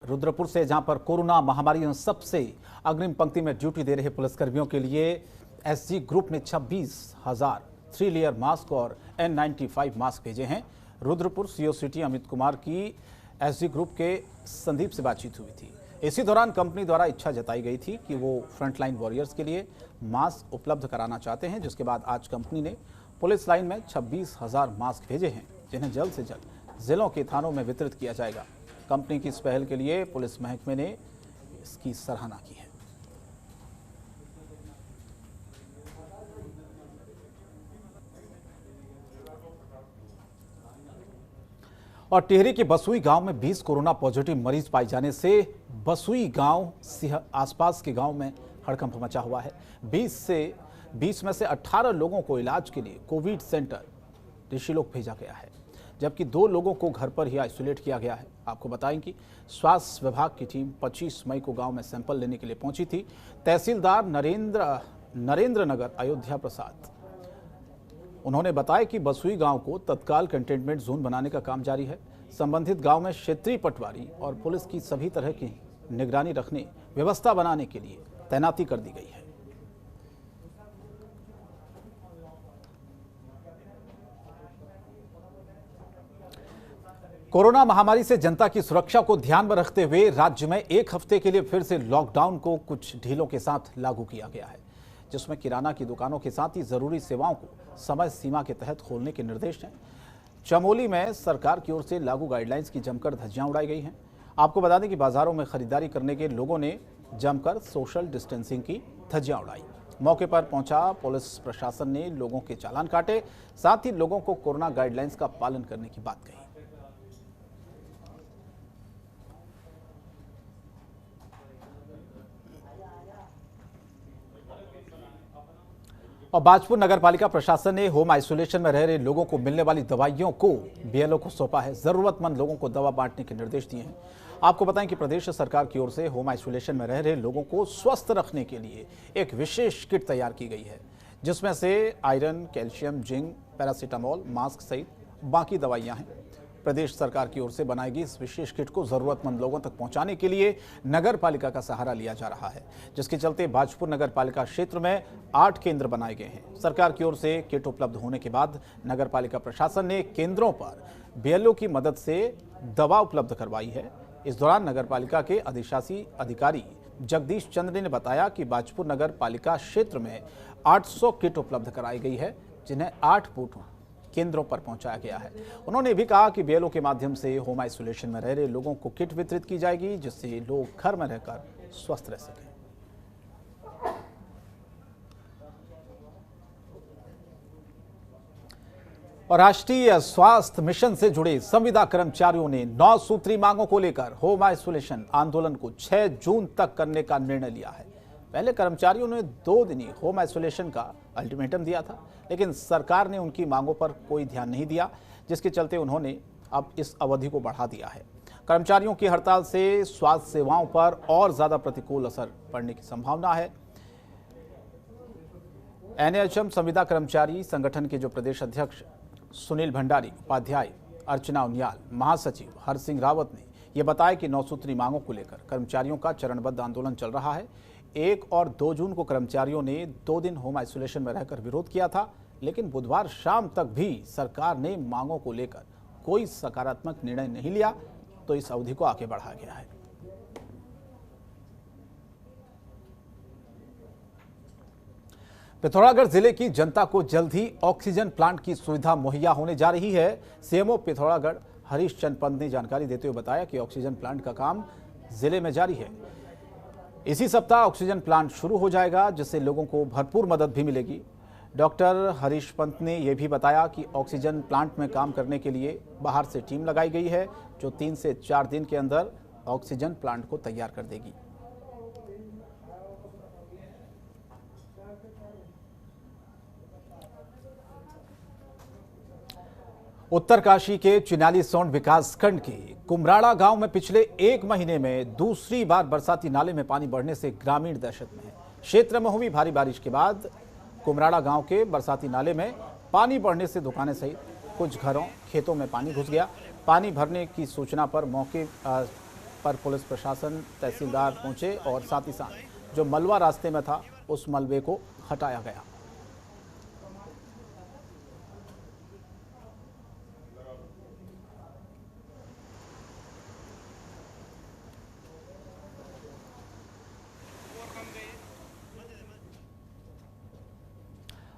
रुद्रपुर से, जहां पर कोरोना महामारी में सबसे अग्रिम पंक्ति में ड्यूटी दे रहे पुलिसकर्मियों के लिए एसजी ग्रुप ने 26,000 3 लेयर मास्क और N95 मास्क भेजे हैं। रुद्रपुर सीओ सिटी अमित कुमार की एसजी ग्रुप के संदीप से बातचीत हुई थी। इसी दौरान कंपनी द्वारा इच्छा जताई गई थी कि वो फ्रंटलाइन वॉरियर्स के लिए मास्क उपलब्ध कराना चाहते हैं, जिसके बाद आज कंपनी ने पुलिस लाइन में 26,000 मास्क भेजे हैं, जिन्हें जल्द से जल्द जिलों के थानों में वितरित किया जाएगा। कंपनी की इस पहल के लिए पुलिस महकमे ने इसकी सराहना की है। और टिहरी के बसुई गांव में 20 कोरोना पॉजिटिव मरीज पाए जाने से बसुई गांव आसपास के गांव में हड़कंप मचा हुआ है। 20 में से 18 लोगों को इलाज के लिए कोविड सेंटर ऋषिलोक भेजा गया है, जबकि 2 लोगों को घर पर ही आइसोलेट किया गया है। आपको बताएं कि स्वास्थ्य विभाग की टीम 25 मई को गांव में सैंपल लेने के लिए पहुंची थी। तहसीलदार नरेंद्र नगर अयोध्या प्रसाद उन्होंने बताया कि बसुई गांव को तत्काल कंटेनमेंट जोन बनाने का काम जारी है। संबंधित गांव में क्षेत्रीय पटवारी और पुलिस की सभी तरह की निगरानी रखने, व्यवस्था बनाने के लिए तैनाती कर दी गई है। कोरोना महामारी से जनता की सुरक्षा को ध्यान में रखते हुए राज्य में 1 हफ्ते के लिए फिर से लॉकडाउन को कुछ ढीलों के साथ लागू किया गया है, जिसमें किराना की दुकानों के साथ ही जरूरी सेवाओं को समय सीमा के तहत खोलने के निर्देश हैं। चमोली में सरकार की ओर से लागू गाइडलाइंस की जमकर धज्जियां उड़ाई गई हैं। आपको बता दें कि बाजारों में खरीदारी करने के लोगों ने जमकर सोशल डिस्टेंसिंग की धज्जियां उड़ाई। मौके पर पहुंचा पुलिस प्रशासन ने लोगों के चालान काटे, साथ ही लोगों को कोरोना गाइडलाइंस का पालन करने की बात कही। और बाजपुर नगर पालिका प्रशासन ने होम आइसोलेशन में रह रहे लोगों को मिलने वाली दवाइयों को बीएलओ को सौंपा है। जरूरतमंद लोगों को दवा बांटने के निर्देश दिए हैं। आपको बताएं कि प्रदेश सरकार की ओर से होम आइसोलेशन में रह रहे लोगों को स्वस्थ रखने के लिए एक विशेष किट तैयार की गई है, जिसमें से iron, calcium, zinc, paracetamol, mask सहित बाकी दवाइयां हैं। प्रदेश सरकार की ओर से बनाई गई इस विशेष किट को जरूरतमंद लोगों तक पहुंचाने के लिए नगर पालिका का सहारा लिया जा रहा है, जिसके चलते बाजपुर नगर पालिका क्षेत्र में 8 केंद्र बनाए गए हैं। सरकार की ओर से किट उपलब्ध होने के बाद नगर पालिका प्रशासन ने केंद्रों पर बीएलओ की मदद से दवा उपलब्ध करवाई है। इस दौरान नगर पालिका के अधिशासी अधिकारी जगदीश चंद्र ने बताया कि बाजपुर नगर पालिका क्षेत्र में 800 किट उपलब्ध कराई गई है, जिन्हें 8 बूथ केंद्रों पर पहुंचाया गया है। उन्होंने भी कहा कि बीएलओ के माध्यम से होम आइसोलेशन में रह रहे लोगों को किट वितरित की जाएगी, जिससे लोग घर में रहकर स्वस्थ रह सकें। और राष्ट्रीय स्वास्थ्य मिशन से जुड़े संविदा कर्मचारियों ने 9 सूत्री मांगों को लेकर होम आइसोलेशन आंदोलन को 6 जून तक करने का निर्णय लिया है। पहले कर्मचारियों ने 2 दिनी होम आइसोलेशन का अल्टीमेटम दिया था, लेकिन सरकार ने उनकी मांगों पर कोई ध्यान नहीं दिया, जिसके चलते उन्होंने अब इस अवधि को बढ़ा दिया है। कर्मचारियों की हड़ताल से स्वास्थ्य सेवाओं पर और ज्यादा प्रतिकूल असर पड़ने की संभावना है। एनएचएम संविदा कर्मचारी संगठन के जो प्रदेश अध्यक्ष सुनील भंडारी, उपाध्याय अर्चना उनियाल, महासचिव हर सिंह रावत ने यह बताया कि 9 सूत्री मांगों को लेकर कर्मचारियों का चरणबद्ध आंदोलन चल रहा है। 1 और 2 जून को कर्मचारियों ने 2 दिन होम आइसोलेशन में रहकर विरोध किया था, लेकिन बुधवार शाम तक भी सरकार ने मांगों को लेकर कोई सकारात्मक निर्णय नहीं लिया, तो इस अवधि को आगे बढ़ा गया है। पिथौरागढ़ जिले की जनता को जल्द ही ऑक्सीजन प्लांट की सुविधा मुहैया होने जा रही है। सीएमओ पिथौरागढ़ हरीश चंद पंत ने जानकारी देते हुए बताया कि ऑक्सीजन प्लांट का काम जिले में जारी है। इसी सप्ताह ऑक्सीजन प्लांट शुरू हो जाएगा, जिससे लोगों को भरपूर मदद भी मिलेगी। डॉक्टर हरीश पंत ने यह भी बताया कि ऑक्सीजन प्लांट में काम करने के लिए बाहर से टीम लगाई गई है, जो 3 से 4 दिन के अंदर ऑक्सीजन प्लांट को तैयार कर देगी। उत्तरकाशी के चिन्याली सौंड विकासखंड के कुमराड़ा गांव में पिछले 1 महीने में दूसरी बार बरसाती नाले में पानी बढ़ने से ग्रामीण दहशत में है। क्षेत्र में हुई भारी बारिश के बाद कुमराड़ा गांव के बरसाती नाले में पानी बढ़ने से दुकानें सहित कुछ घरों, खेतों में पानी घुस गया। पानी भरने की सूचना पर पर पुलिस प्रशासन, तहसीलदार पहुंचे और साथ ही साथ जो मलबा रास्ते में था उस मलबे को हटाया गया।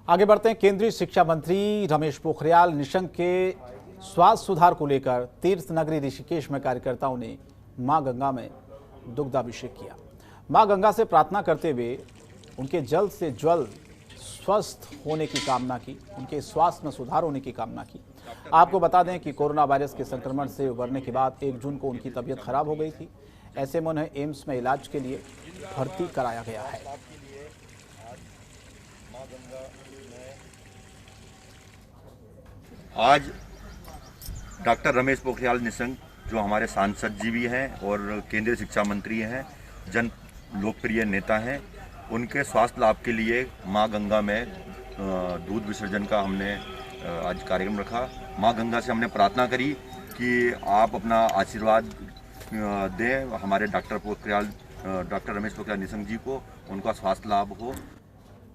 आगे बढ़ते हैं। केंद्रीय शिक्षा मंत्री रमेश पोखरियाल निशंक के स्वास्थ्य सुधार को लेकर तीर्थ नगरी ऋषिकेश में कार्यकर्ताओं ने मां गंगा में दुग्धाभिषेक किया। मां गंगा से प्रार्थना करते हुए उनके जल्द से जल्द स्वस्थ होने की कामना की, उनके स्वास्थ्य में सुधार होने की कामना की। आपको बता दें कि कोरोना वायरस के संक्रमण से उबरने के बाद 1 जून को उनकी तबीयत खराब हो गई थी। ऐसे में उन्हें एम्स में इलाज के लिए भर्ती कराया गया है। आज डॉक्टर रमेश पोखरियाल निशंक, जो हमारे सांसद जी भी हैं और केंद्रीय शिक्षा मंत्री हैं, जन लोकप्रिय नेता हैं, उनके स्वास्थ्य लाभ के लिए मां गंगा में दूध विसर्जन का हमने आज कार्यक्रम रखा। मां गंगा से हमने प्रार्थना करी कि आप अपना आशीर्वाद दें हमारे डॉक्टर रमेश पोखरियाल निशंक जी को, उनका स्वास्थ्य लाभ हो।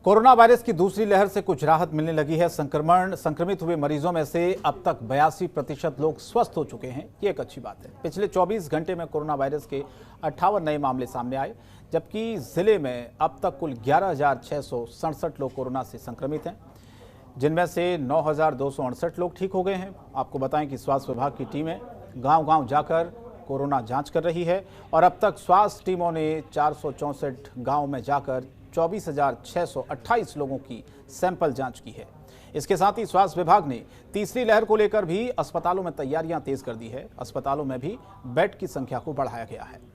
कोरोना वायरस की दूसरी लहर से कुछ राहत मिलने लगी है। संक्रमित हुए मरीजों में से अब तक 82% लोग स्वस्थ हो चुके हैं। ये एक अच्छी बात है। पिछले 24 घंटे में कोरोना वायरस के 58 नए मामले सामने आए, जबकि जिले में अब तक कुल 11,667 लोग कोरोना से संक्रमित हैं, जिनमें से 9,268 लोग ठीक हो गए हैं। आपको बताएं कि स्वास्थ्य विभाग की टीमें गांव-गांव जाकर कोरोना जांच कर रही है और अब तक स्वास्थ्य टीमों ने 464 गाँव में जाकर 24,628 लोगों की सैंपल जांच की है। इसके साथ ही स्वास्थ्य विभाग ने तीसरी लहर को लेकर भी अस्पतालों में तैयारियां तेज कर दी है। अस्पतालों में भी बेड की संख्या को बढ़ाया गया है।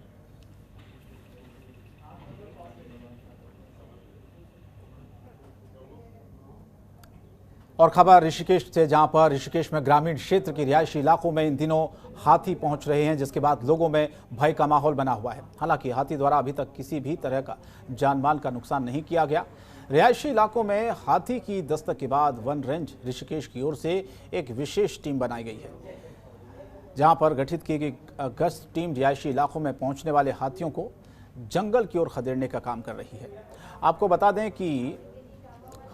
और खबर ऋषिकेश से, जहां पर ऋषिकेश में ग्रामीण क्षेत्र के रिहायशी इलाकों में इन दिनों हाथी पहुंच रहे हैं, जिसके बाद लोगों में भय का माहौल बना हुआ है। हालांकि हाथी द्वारा अभी तक किसी भी तरह का जानमाल का नुकसान नहीं किया गया। रिहायशी इलाकों में हाथी की दस्तक के बाद वन रेंज ऋषिकेश की ओर से एक विशेष टीम बनाई गई है, जहां पर गठित की गई गश्त टीम रिहायशी इलाकों में पहुंचने वाले हाथियों को जंगल की ओर खदेड़ने का काम कर रही है। आपको बता दें कि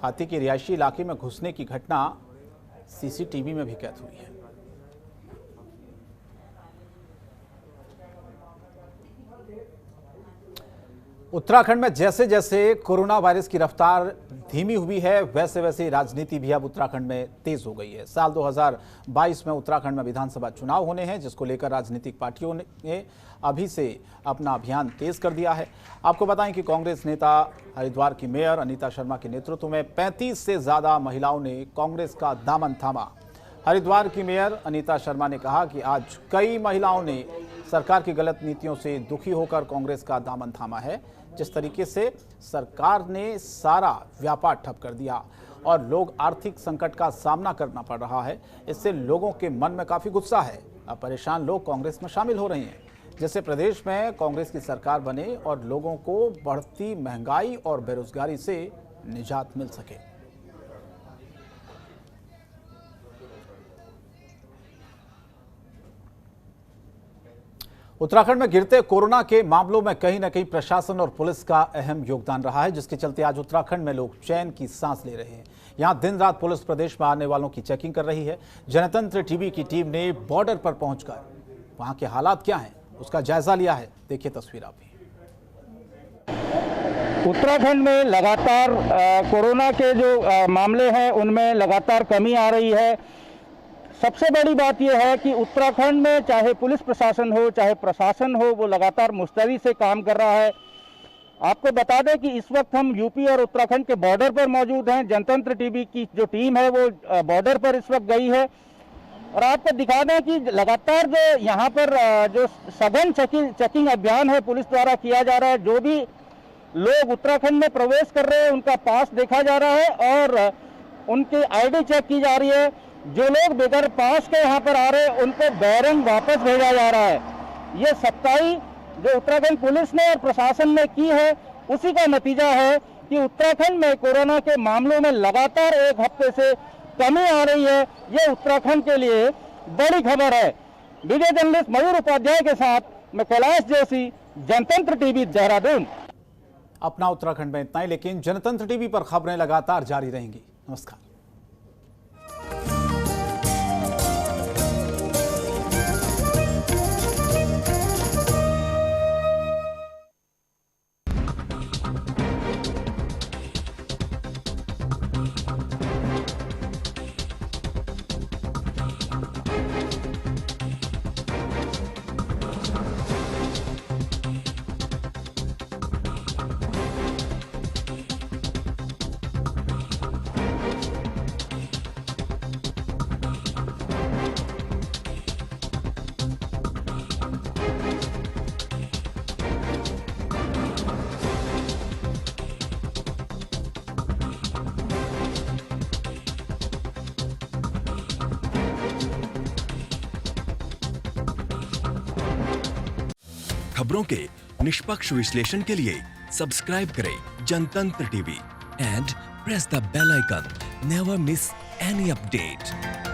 हाथी के रिहायशी इलाके में घुसने की घटना सीसीटीवी में भी कैद हुई है। उत्तराखंड में जैसे जैसे कोरोना वायरस की रफ्तार धीमी हुई है, वैसे वैसे राजनीति भी अब उत्तराखंड में तेज हो गई है। साल 2022 में उत्तराखंड में विधानसभा चुनाव होने हैं, जिसको लेकर राजनीतिक पार्टियों ने अभी से अपना अभियान तेज कर दिया है। आपको बताएं कि कांग्रेस नेता हरिद्वार की मेयर अनीता शर्मा के नेतृत्व में 35 से ज्यादा महिलाओं ने कांग्रेस का दामन थामा। हरिद्वार की मेयर अनीता शर्मा ने कहा कि आज कई महिलाओं ने सरकार की गलत नीतियों से दुखी होकर कांग्रेस का दामन थामा है। जिस तरीके से सरकार ने सारा व्यापार ठप कर दिया और लोग आर्थिक संकट का सामना करना पड़ रहा है, इससे लोगों के मन में काफी गुस्सा है। अब परेशान लोग कांग्रेस में शामिल हो रहे हैं, जिससे प्रदेश में कांग्रेस की सरकार बने और लोगों को बढ़ती महंगाई और बेरोजगारी से निजात मिल सके। उत्तराखंड में गिरते कोरोना के मामलों में कहीं न कहीं प्रशासन और पुलिस का अहम योगदान रहा है, जिसके चलते आज उत्तराखंड में लोग चैन की सांस ले रहे हैं। यहां दिन रात पुलिस प्रदेश में आने वालों की चेकिंग कर रही है। जनतंत्र टीवी की टीम ने बॉर्डर पर पहुंचकर वहां के हालात क्या हैं उसका जायजा लिया है। देखिए तस्वीर आप भी। उत्तराखंड में लगातार कोरोना के जो मामले हैं उनमें लगातार कमी आ रही है। सबसे बड़ी बात यह है कि उत्तराखंड में चाहे पुलिस प्रशासन हो चाहे प्रशासन हो, वो लगातार मुस्तैदी से काम कर रहा है। आपको बता दें कि इस वक्त हम यूपी और उत्तराखंड के बॉर्डर पर मौजूद हैं। जनतंत्र टीवी की जो टीम है वो बॉर्डर पर इस वक्त गई है और आपको दिखा दें कि लगातार जो यहाँ पर जो सघन चेकिंग अभियान है पुलिस द्वारा किया जा रहा है। जो भी लोग उत्तराखंड में प्रवेश कर रहे हैं उनका पास देखा जा रहा है और उनकी आईडी चेक की जा रही है। जो लोग बगैर पास के यहाँ पर आ रहे हैं उनको बैरंग वापस भेजा जा रहा है। ये सख्ताई जो उत्तराखंड पुलिस ने और प्रशासन ने की है उसी का नतीजा है कि उत्तराखंड में कोरोना के मामलों में लगातार एक हफ्ते से कमी आ रही है। ये उत्तराखंड के लिए बड़ी खबर है। वीडियो जर्नलिस्ट मयूर उपाध्याय के साथ मैं कैलाश जोशी, जनतंत्र टीवी, देहरादून। अपना उत्तराखंड में इतना ही, लेकिन जनतंत्र टीवी पर खबरें लगातार जारी रहेंगी। नमस्कार। खबरों के निष्पक्ष विश्लेषण के लिए सब्सक्राइब करें Jantantra TV and press the bell icon. Never miss any update.